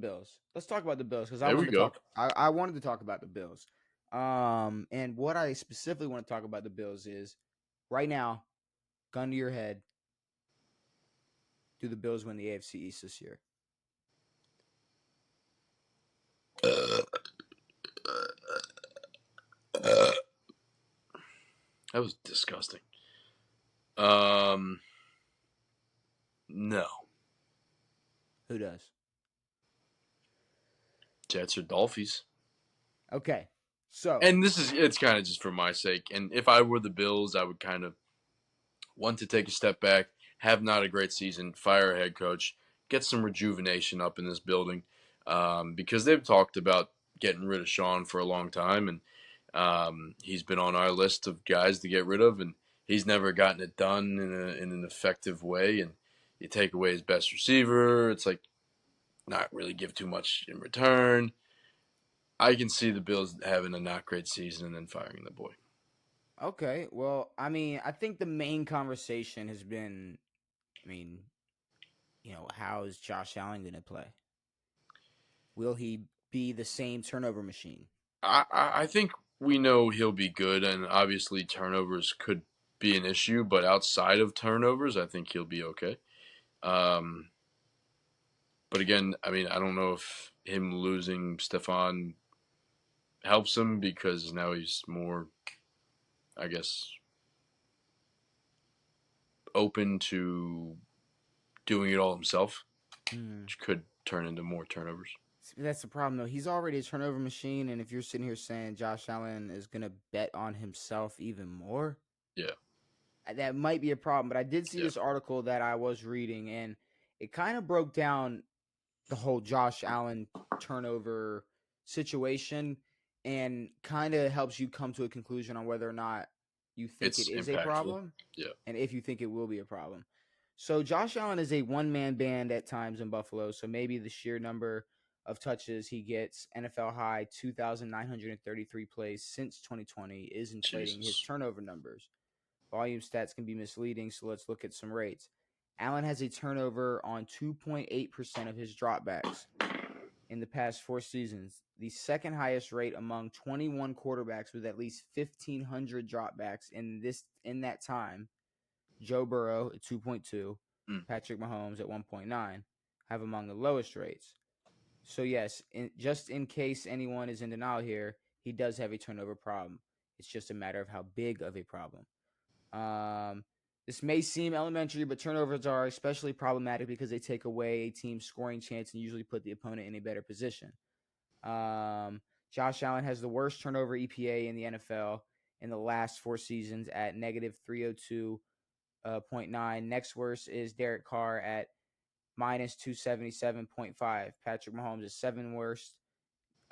Bills. Let's talk about the Bills because There we go. I wanted to talk about the Bills. And what I specifically want to talk about the Bills is right now, gun to your head. Do the Bills win the AFC East this year? That was disgusting. No. Who does? Jets or Dolphins. Okay. So, And it's kind of just for my sake. And if I were the Bills, I would kind of want to take a step back, have not a great season, fire a head coach, get some rejuvenation up in this building, because they've talked about getting rid of Sean for a long time, and he's been on our list of guys to get rid of, and he's never gotten it done in an effective way. And you take away his best receiver, it's like not really give too much in return. I can see the Bills having a not great season and then firing the boy. okay. Well, I mean, I think the main conversation has been, how is Josh Allen going to play? Will he be the same turnover machine? I think we know he'll be good, and obviously turnovers could be an issue, but outside of turnovers, I think he'll be okay. Um, but again, I don't know if him losing Stefan helps him because now he's more, I guess, open to doing it all himself, which could turn into more turnovers. That's the problem, though. He's already a turnover machine, and if you're sitting here saying Josh Allen is going to bet on himself even more, Yeah. that might be a problem. But I did see this article that I was reading, and it kind of broke down the whole Josh Allen turnover situation and kind of helps you come to a conclusion on whether or not you think It's it is impactful. a problem, and if you think it will be a problem. So Josh Allen is a one-man band at times in Buffalo, so maybe the sheer number of touches he gets, NFL high 2,933 plays since 2020, is inflating his turnover numbers. Volume stats can be misleading, so let's look at some rates. Allen has a turnover on 2.8% of his dropbacks in the past 4 seasons, the second highest rate among 21 quarterbacks with at least 1,500 dropbacks in that time. Joe Burrow at 2.2, Patrick Mahomes at 1.9 have among the lowest rates. So yes, just in case anyone is in denial here, he does have a turnover problem. It's just a matter of how big of a problem. This may seem elementary, but turnovers are especially problematic because they take away a team's scoring chance and usually put the opponent in a better position. Josh Allen has the worst turnover EPA in the NFL in the last 4 seasons at negative 302.9. Next worst is Derek Carr at minus 277.5. Patrick Mahomes is 7th worst,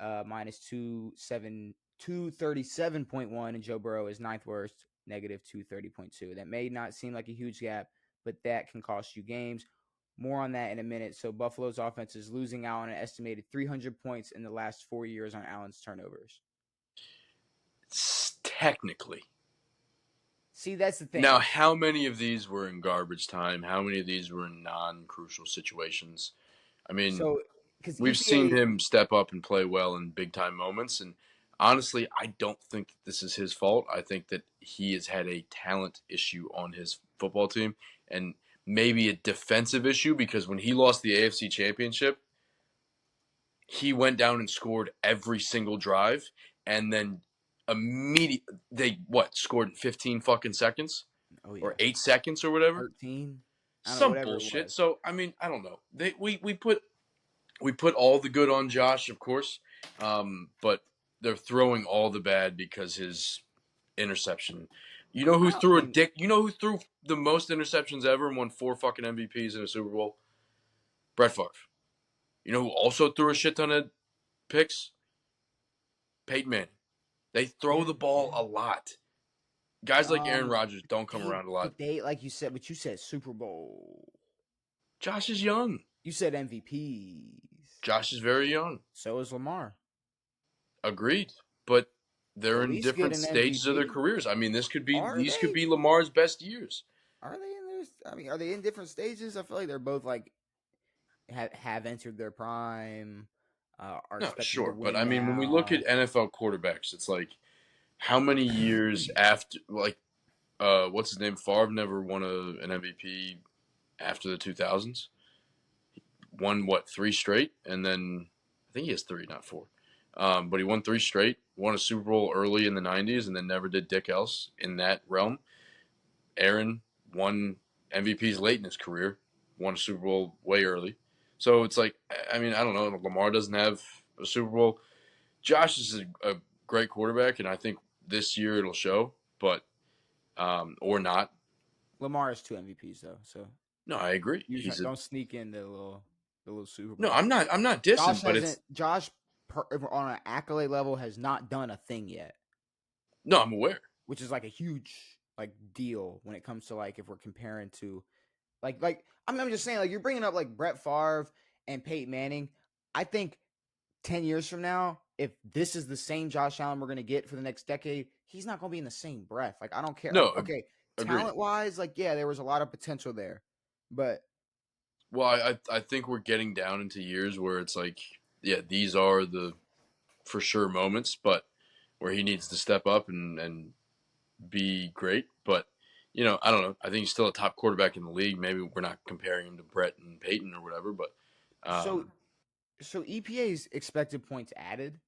minus 237.1, and Joe Burrow is 9th worst, negative 230.2. That may not seem like a huge gap, but that can cost you games. More on that in a minute. So Buffalo's offense is losing out on an estimated 300 points in the last 4 years on Allen's turnovers. Technically. See, that's the thing. Now, how many of these were in garbage time? How many of these were in non-crucial situations? We've seen him step up and play well in big-time moments, and honestly, I don't think that this is his fault. I think that he has had a talent issue on his football team, and maybe a defensive issue, because when he lost the AFC Championship, he went down and scored every single drive, and then they scored in 15 fucking seconds? Or 8 seconds or whatever? 13? Some bullshit. So, I don't know. We put all the good on Josh, of course, but they're throwing all the bad because his interception. You know who threw the most interceptions ever and won 4 fucking MVPs in a Super Bowl? Brett Favre. You know who also threw a shit ton of picks? Peyton Manning. They throw the ball a lot. Guys like Aaron Rodgers don't come around a lot. But you said Super Bowl. Josh is young. You said MVPs. Josh is very young. So is Lamar. Agreed. But they're in different stages of their careers. These could be Lamar's best years. Are they in this? Are they in different stages? I feel like they're both like have entered their prime, are No, expected to sure, but win I mean, when we look at now. NFL quarterbacks, it's like how many years after, like, what's his name? Favre never won an MVP after the 2000s. Won what, 3 straight, and then I think he has three, not four. But he won 3 straight. Won a Super Bowl early in the 90s, and then never did dick else in that realm. Aaron won MVPs late in his career. Won a Super Bowl way early. So it's like, I mean, I don't know. Lamar doesn't have a Super Bowl. Josh is a great quarterback, and I think this year it'll show, but or not. Lamar has 2 MVPs though, so No, I agree. you don't sneak in the little Super No. Bowl. I'm not Josh dissing, but hasn't. it's Josh on an accolade level has not done a thing yet, no. I'm aware. which is like a huge like deal when it comes to like if we're comparing to I'm just saying like you're bringing up like Brett Favre and Peyton Manning. I think 10 years from now, if this is the same Josh Allen we're going to get for the next decade, he's not going to be in the same breath. Like, I don't care. No, Like, okay, agreed. talent wise, like, yeah, there was a lot of potential there. But, well, I think we're getting down into years where it's like, yeah, these are the for sure moments, but where he needs to step up and be great. But, I don't know. I think he's still a top quarterback in the league. Maybe we're not comparing him to Brett and Peyton or whatever, but so, so EPA's expected points added.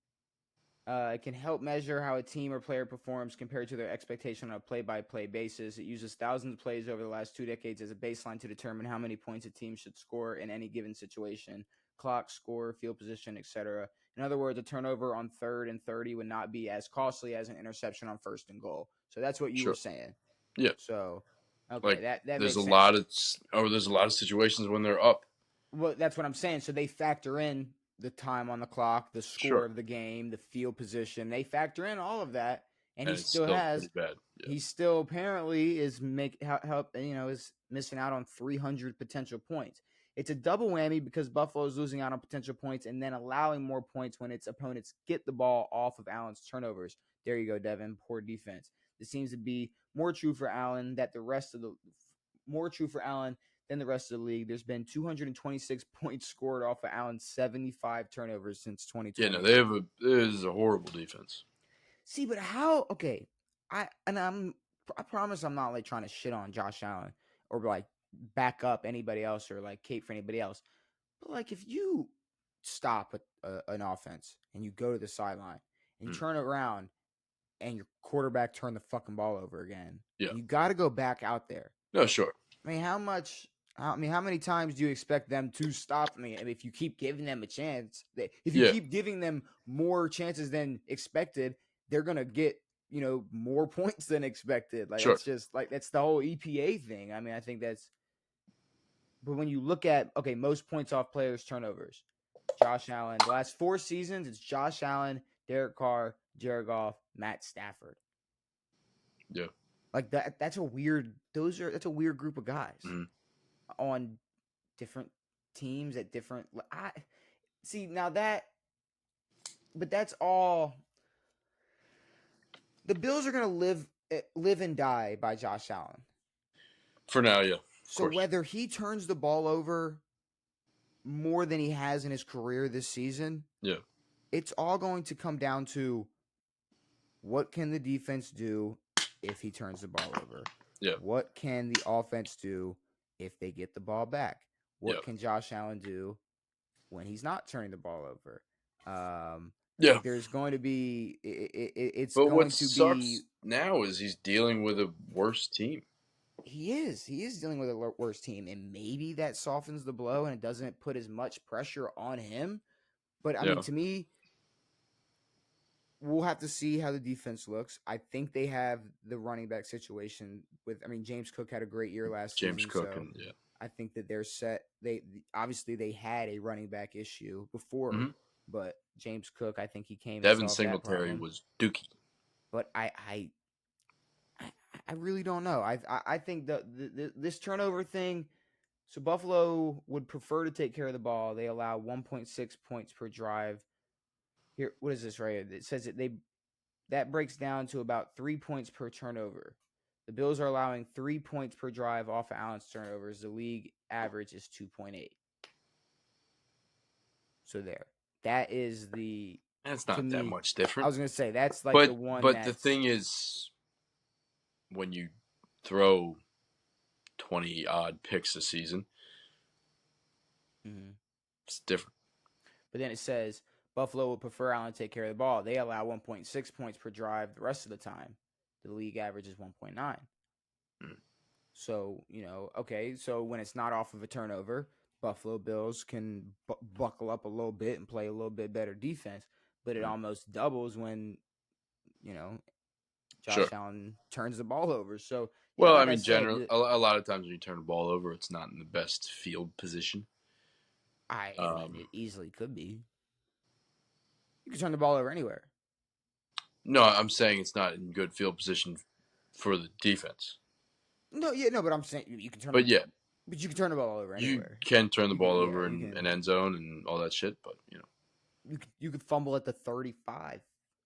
It can help measure how a team or player performs compared to their expectation on a play-by-play basis. It uses thousands of plays over the last 2 decades as a baseline to determine how many points a team should score in any given situation: clock, score, field position, etc. In other words, a turnover on 3rd and 30 would not be as costly as an interception on 1st and goal. So that's what you were sure. saying. Yeah. So, okay, Like that there's makes a sense. lot of there's a lot of situations when they're up. Well, that's what I'm saying. So they factor in the time on the clock, the score Sure. of the game, the field position. They factor in all of that, and he And it's still still has. pretty bad. Yeah. He still apparently is is missing out on 300 potential points. It's a double whammy because Buffalo is losing out on potential points and then allowing more points when its opponents get the ball off of Allen's turnovers. There you go, Devan. Poor defense. This seems to be more true for Allen than the rest of the league. There's been 226 points scored off of Allen's 75 turnovers since 2020. Yeah, no, it is a horrible defense. See, but how? Okay, I promise I'm not like trying to shit on Josh Allen or like back up anybody else or like cape for anybody else. But like if you stop an offense and you go to the sideline and you turn around and your quarterback turned the fucking ball over again, yeah, you got to go back out there. No, sure. I mean, how many times do you expect them to stop? I mean, if you keep giving them a chance, if you keep giving them more chances than expected, they're gonna get more points than expected. Like sure. That's just like that's the whole EPA thing. I mean, I think that's. But when you look at most points off players turnovers, Josh Allen. The last 4 seasons, it's Josh Allen, Derek Carr, Jared Goff, Matt Stafford. Yeah. Like that. That's a weird. That's a weird group of guys. Mm-hmm. On different teams at different see now that but that's all the Bills are going to live and die by Josh Allen for now. Yeah, so whether he turns the ball over more than he has in his career this season, it's all going to come down to what can the defense do if he turns the ball over. What can the offense do if they get the ball back? What can Josh Allen do when he's not turning the ball over? Like there's going to be it's but going what to sucks be now is he's dealing with a worse team. He is dealing with a worse team, and maybe that softens the blow and it doesn't put as much pressure on him. But I mean, to me, we'll have to see how the defense looks. I think they have the running back situation with. I mean, James Cook had a great year last season. James Cook, so I think that they're set. They obviously they had a running back issue before, but James Cook, I think he came. Devin Singletary was dookie. But I really don't know. I think this turnover thing. So Buffalo would prefer to take care of the ball. They allow 1.6 points per drive. Here, what is this right here? It says that breaks down to about 3 points per turnover. The Bills are allowing 3 points per drive off of Allen's turnovers. The league average is 2.8. So there. That is the. That's To not that me, much I different. was gonna say that's like the one But the that's. thing is, when you throw 20 odd picks a season, it's different. But then it says Buffalo would prefer Allen to take care of the ball. They allow 1.6 points per drive the rest of the time. The league average is 1.9. So, okay, so when it's not off of a turnover, Buffalo Bills can buckle up a little bit and play a little bit better defense. But it almost doubles when, Josh Allen turns the ball over. So, yeah, well, like I mean, said, generally, a lot of times when you turn the ball over, it's not in the best field position. I mean, it easily could be. You can turn the ball over anywhere. No, I'm saying it's not in good field position for the defense. No, but I'm saying you can turn. But but you can turn the ball over anywhere. You can turn the ball over in an end zone and all that shit, but you could fumble at the 35,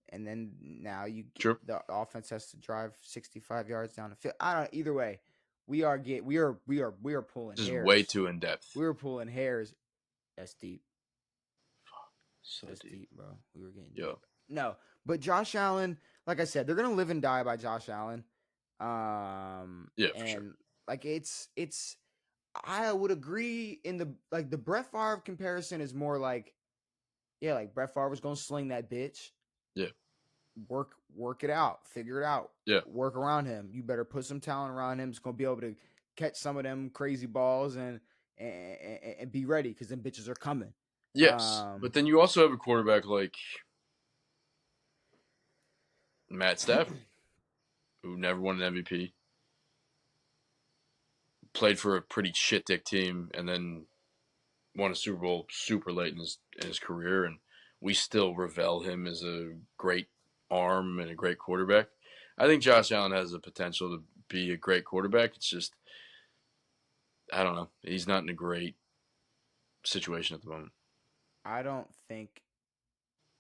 and then now the offense has to drive 65 yards down the field. I don't. Either way, we are pulling this hairs. Is way too in depth. We were pulling hairs. That's deep. So That's deep, bro. We were getting deep. No, but Josh Allen, like I said, they're gonna live and die by Josh Allen. For sure. Like it's. I would agree in the Brett Favre comparison is more like, yeah, like Brett Favre was gonna sling that bitch. Yeah. Work it out, figure it out. Yeah. Work around him. You better put some talent around him. He's gonna be able to catch some of them crazy balls and be ready because them bitches are coming. Yes, but then you also have a quarterback like Matt Stafford, who never won an MVP, played for a pretty shit dick team, and then won a Super Bowl super late in his career, and we still revel him as a great arm and a great quarterback. I think Josh Allen has the potential to be a great quarterback. It's just, I don't know. He's not in a great situation at the moment. I don't think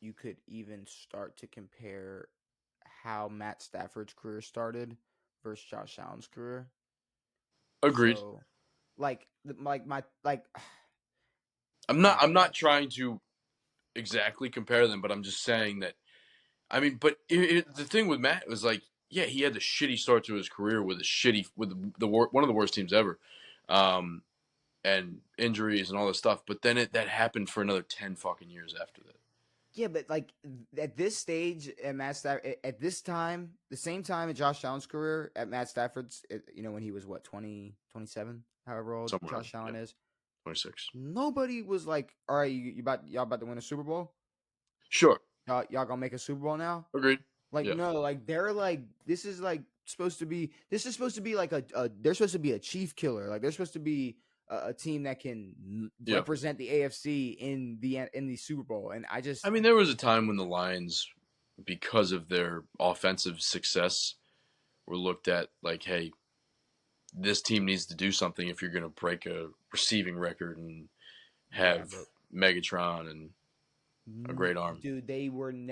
you could even start to compare how Matt Stafford's career started versus Josh Allen's career. Agreed. So, I'm not trying to exactly compare them, but I'm just saying that. I mean, but the thing with Matt was like, yeah, he had the shitty start to his career with one of the worst teams ever, and injuries and all this stuff. But then that happened for another 10 fucking years after that. Yeah, but like at this stage at Matt Stafford, at this time, the same time in Josh Allen's career, at Matt Stafford's, when he was what 20, 27, however old somewhere Josh Allen is, 26. Nobody was like, all right, y'all about to win a Super Bowl? Sure. Y'all gonna make a Super Bowl now? Agreed. Like no, like they're like this is supposed to be like they're supposed to be a chief killer. Like they're supposed to be a team that can represent the AFC in the Super Bowl. And I mean, there was a time when the Lions, because of their offensive success, were looked at like, hey, this team needs to do something if you're going to break a receiving record and have Megatron and a great arm. Dude, they didn't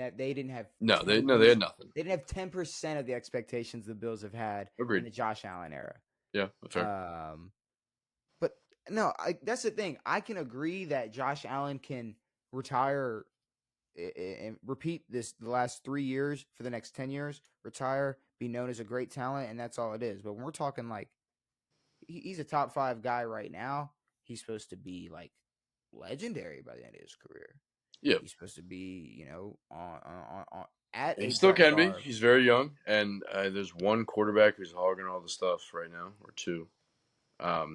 have they had nothing. They didn't have 10% of the expectations the Bills have had in the Josh Allen era. Yeah, fair. But no, that's the thing. I can agree that Josh Allen can retire and repeat the last 3 years for the next 10 years, retire, be known as a great talent, and that's all it is. But when we're talking like he's a top 5 guy right now, he's supposed to be like legendary by the end of his career. Yeah, he's supposed to be, on at. He still can be. He's very young, and there's one quarterback who's hogging all the stuff right now, or two.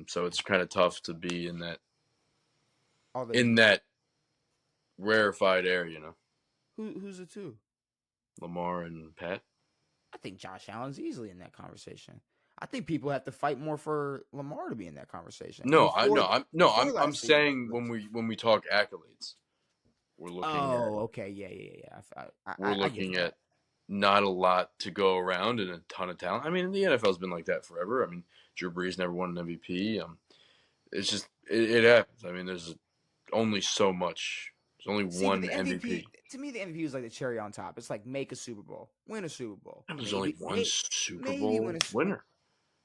So it's kind of tough to be in that rarefied air, Who's the two? Lamar and Pat. I think Josh Allen's easily in that conversation. I think people have to fight more for Lamar to be in that conversation. I'm saying when we talk accolades, we're looking. Okay, yeah. We're looking at not a lot to go around and a ton of talent. I mean, the NFL's been like that forever. I mean, Drew Brees never won an MVP. It's just it happens. I mean, there's only so much. There's only one MVP. To me, the MVP is like the cherry on top. It's like make a Super Bowl, win a Super Bowl. There's only one Super Bowl winner.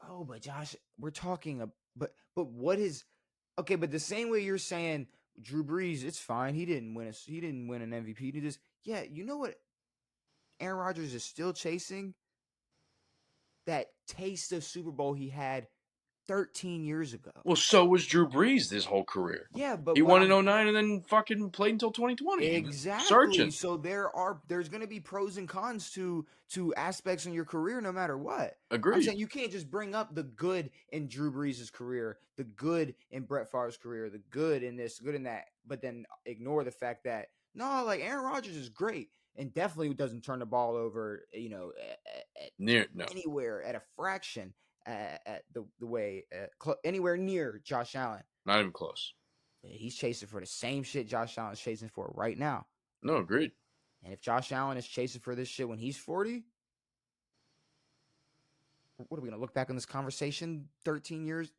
Oh, but Josh, we're talking but what is okay? But the same way you're saying Drew Brees, it's fine. He didn't win an MVP. He just you know what? Aaron Rodgers is still chasing that taste of Super Bowl he had 13 years ago. Well, so was Drew Brees this whole career. Yeah, but He what won in I'm '09 and then fucking played until 2020. He was exactly searching. so there's going to be pros and cons to aspects in your career no matter what. I'm Agreed. saying you can't just bring up the good in Drew Brees' career, the good in Brett Favre's career, the good in this, good in that, but then ignore the fact that no, like Aaron Rodgers is great and definitely doesn't turn the ball over, at Near no, anywhere at a fraction at the way anywhere near Josh Allen. not even close. He's chasing for the same shit Josh Allen's chasing for right now. No, agreed. And if Josh Allen is chasing for this shit when he's 40, what are we gonna look back on this conversation 13 years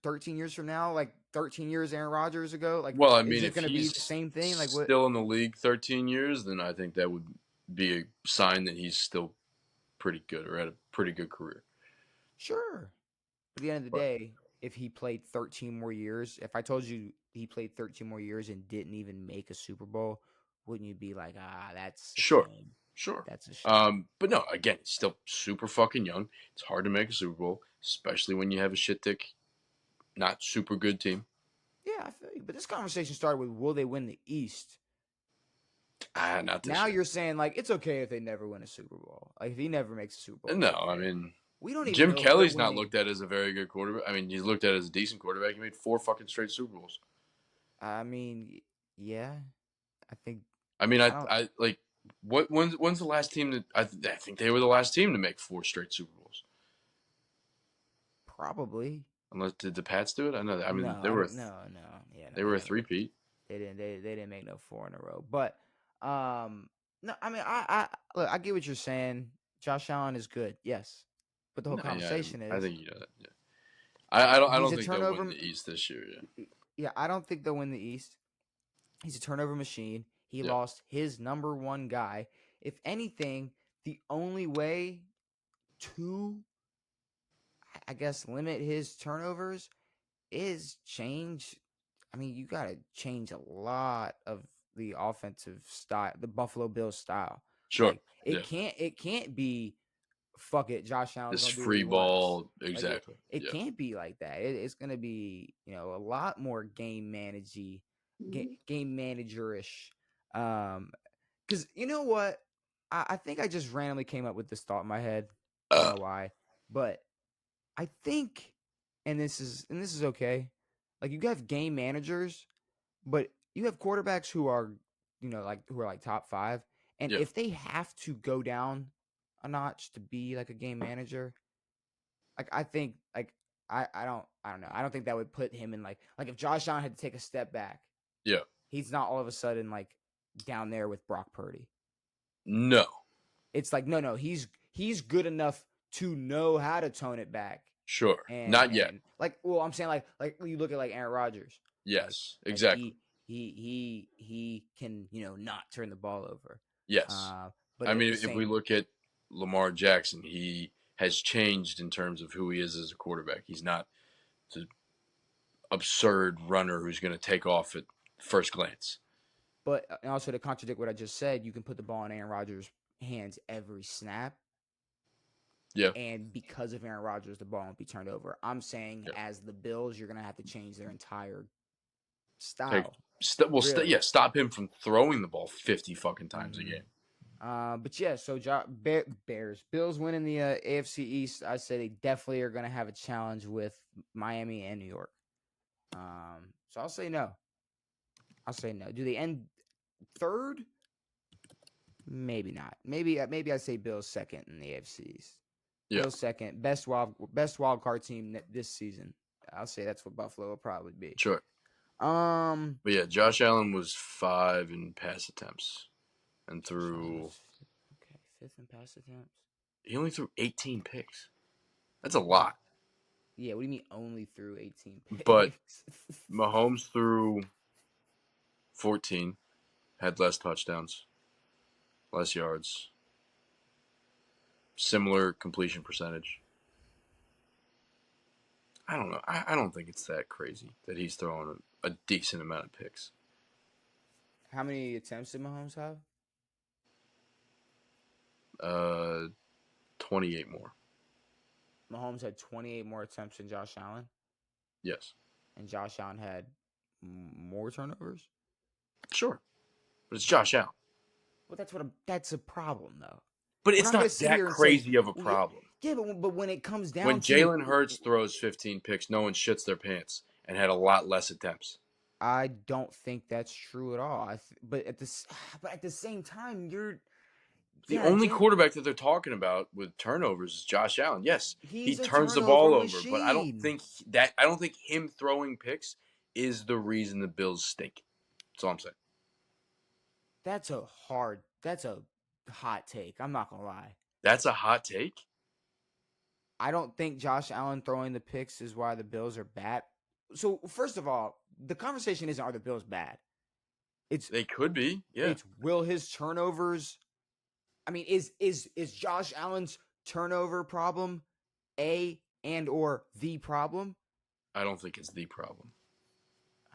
from now, like 13 years Aaron Rodgers ago? Like, Well, I is mean, it if gonna be the he's same thing? Like what? still in the league 13 years, then I think that would be a sign that he's still pretty good or had a pretty good career. Sure. At the end of the day, if he played 13 more years, if I told you he played 13 more years and didn't even make a Super Bowl, wouldn't you be like, that's a Sure, shame? sure. That's a shame. But no, again, he's still super fucking young. It's hard to make a Super Bowl, especially when you have a shit dick, not super good team. Yeah, I feel you. But this conversation started with will they win the East? Not this Now year. you're saying like it's okay if they never win a Super Bowl. Like if he never makes a Super Bowl. No, Okay. I mean, We don't even Jim know if they're Kelly's not winning. looked at as a very good quarterback. I mean, he's looked at as a decent quarterback. He made 4 fucking straight Super Bowls. I mean, yeah. I think I mean, I don't I like when's the last team that I think they were the last team to make 4 straight Super Bowls. probably. Unless did the Pats do it? I know that. I mean, No, they I were don't no. Yeah, no, they were a three-peat. they didn't make no 4 in a row. But no, I mean I look, I get what you're saying. Josh Allen is good. Yes. But the whole No, yeah, conversation I is think you know that. Yeah. I he's don't a think they'll win turnover. the East this year. Yeah. Yeah, I don't think they'll win the East. He's a turnover machine. He Yeah. lost his number one guy. If anything, the only way to, I guess, limit his turnovers is change. I mean, you got to change a lot of the offensive style, the Buffalo Bills style. Sure. Like Yeah. it can't be fuck it. Josh Allen's This gonna do what free he wants. ball, Like exactly. it Yeah. can't be like that. It's gonna be a lot more game game managerish. Because you know what, I think I just randomly came up with this thought in my head. I don't know why, but I think, and this is okay. Like you have game managers, but you have quarterbacks who are, who are like top 5, and Yeah. if they have to go down a notch to be like a game manager, like I think like I don't know. I don't think that would put him in like if Josh Allen had to take a step back, Yeah. he's not all of a sudden like down there with Brock Purdy. No. It's like no, he's good enough to know how to tone it back. Sure. And Not yet. like, well, I'm saying like you look at like Aaron Rodgers. Yes. Like Exactly. he can not turn the ball over. Yes. But I at mean, the if we same, look at Lamar Jackson, he has changed in terms of who he is as a quarterback. He's not the absurd runner who's going to take off at first glance. but also to contradict what I just said, you can put the ball in Aaron Rodgers' hands every snap. Yeah. And because of Aaron Rodgers, the ball won't be turned over. I'm saying Yeah. as the Bills, you're gonna have to change their entire style. Yeah, stop him from throwing the ball 50 fucking times a game. But yeah, so Bears, Bills winning the AFC East. I say they definitely are gonna have a challenge with Miami and New York. So I'll say no. Do they end third? Maybe not. Maybe I say Bills second in the AFC East. Yeah. Bills second, best wild card team this season. I'll say that's what Buffalo will probably be. Sure. But yeah, Josh Allen was 5 in pass attempts and threw. Okay, 5th in pass attempts. He only threw 18 picks. That's a lot. Yeah, what do you mean only threw 18 picks? But Mahomes threw 14, had less touchdowns, less yards, similar completion percentage. I don't know. I don't think it's that crazy that he's throwing a decent amount of picks. How many attempts did Mahomes have? 28 more. Mahomes had 28 more attempts than Josh Allen. Yes. And Josh Allen had more turnovers. Sure, but it's Josh Allen. Well, that's a problem though. But We're it's not going not to sit that here and say crazy of a problem. Yeah, but when it comes down when to Jalen Hurts throws 15 picks, no one shits their pants and had a lot less attempts. I don't think that's true at all. But at the same time, the only quarterback that they're talking about with turnovers is Josh Allen. Yes, he turns the ball over, but I don't think him throwing picks is the reason the Bills stink. That's all I'm saying. That's a hot take. I'm not gonna lie. That's a hot take? I don't think Josh Allen throwing the picks is why the Bills are bad. So first of all, the conversation isn't are the Bills bad. They could be, yeah. It's will his turnovers. I mean, is Josh Allen's turnover problem or the problem? I don't think it's the problem.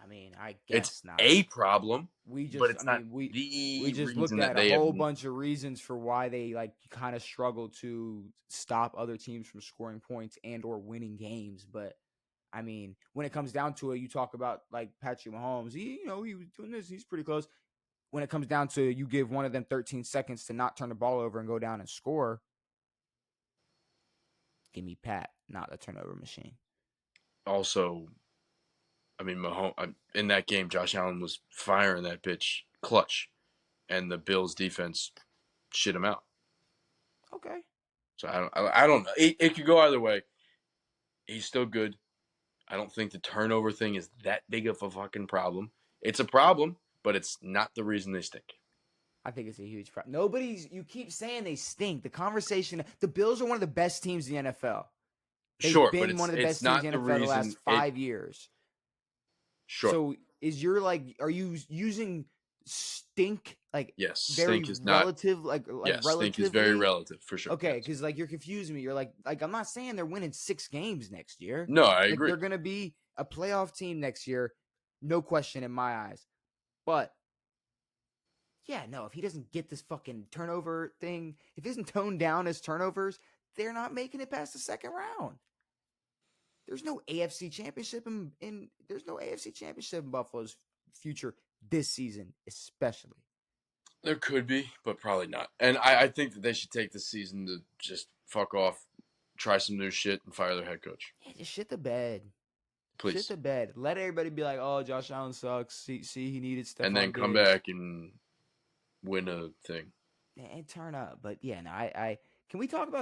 I mean, I guess it's not. A problem. We just, but it's I mean, not we just looked at a whole bunch of reasons for why they kind of struggle to stop other teams from scoring points and or winning games. But I mean, when it comes down to it, you talk about Patrick Mahomes. He was doing this. He's pretty close. When it comes down to you give one of them 13 seconds to not turn the ball over and go down and score. Give me Pat, not the turnover machine. Also, I mean, Mahomes in that game, Josh Allen was firing that bitch clutch, and the Bills defense shit him out. Okay. So I don't know. It could go either way. He's still good. I don't think the turnover thing is that big of a fucking problem. It's a problem, but it's not the reason they stink. I think it's a huge problem. You keep saying they stink. The Bills are one of the best teams in the NFL. They've been one of the best teams in the NFL the last 5 years. Sure. So are you using stink yes, very stink is relative not, stink is very relative for sure. Okay, because you're confusing me. You're like I'm not saying they're winning 6 games next year. No, I agree. They're gonna be a playoff team next year, no question in my eyes. But yeah, no, if he doesn't get this fucking turnover thing, if he doesn't tone down his turnovers, they're not making it past the second round. There's no AFC championship in Buffalo's future this season, especially. There could be, but probably not. And I think that they should take this season to just fuck off, try some new shit, and fire their head coach. Yeah, just shit the bed. Please. Shit the bed. Let everybody be like, oh, Josh Allen sucks. See, he needed stuff. And then come back and win a thing. And turn up. But yeah, no, can we talk about